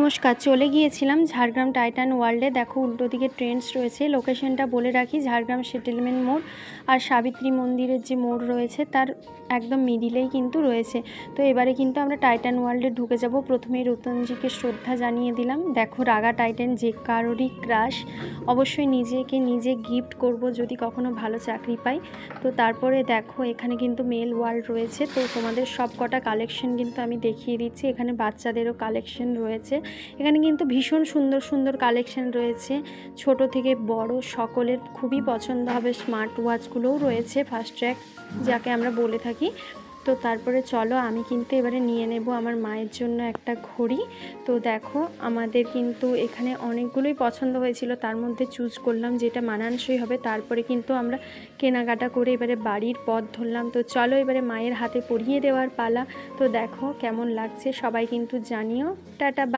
নমস্কার, চলে গিয়েছিলাম ঝাড়গ্রাম টাইটান ওয়ার্ল্ডে। দেখো উল্টো দিকে ট্রেন্ডস রয়েছে। লোকেশনটা বলে রাখি, ঝাড়গ্রাম সেটেলমেন্ট মোড় আর সাবিত্রী মন্দিরের যে মোড় রয়েছে তার একদম মিডিলেই কিন্তু রয়েছে। তো এবারে কিন্তু আমরা টাইটান ওয়ার্ল্ডে ঢুকে যাব। প্রথমেই রতনজিকে শ্রদ্ধা জানিয়ে দিলাম। দেখো রাগা টাইটান যে কারোরই ক্রাশ, অবশ্যই নিজেকে নিজে গিফট করব যদি কখনো ভালো চাকরি পাই। তো তারপরে দেখো এখানে কিন্তু মেল ওয়ার্ল্ড রয়েছে। তো তোমাদের সব কটা কালেকশন কিন্তু আমি দেখিয়ে দিচ্ছি। এখানে বাচ্চাদেরও কালেকশন রয়েছে। এখানে কিন্তু ভীষণ সুন্দর সুন্দর কালেকশন রয়েছে, ছোট থেকে বড় সকলের খুবই পছন্দ হবে। স্মার্ট ওয়াচগুলোও রয়েছে, ফাস্ট ট্র্যাক যাকে আমরা বলে থাকি। তো তারপরে চলো আমি কিন্তু এবারে নিয়ে নেব আমার মায়ের জন্য একটা ঘড়ি। তো দেখো আমাদের কিন্তু এখানে অনেকগুলোই পছন্দ হয়েছিল, তার মধ্যে চুজ করলাম যেটা মানানসই হবে। তারপরে কিন্তু আমরা কেনাকাটা করে এবারে বাড়ির পথ ধরলাম। তো চলো এবারে মায়ের হাতে পরিয়ে দেওয়ার পালা। তো দেখো কেমন লাগছে সবাই কিন্তু জানিও। টাটা।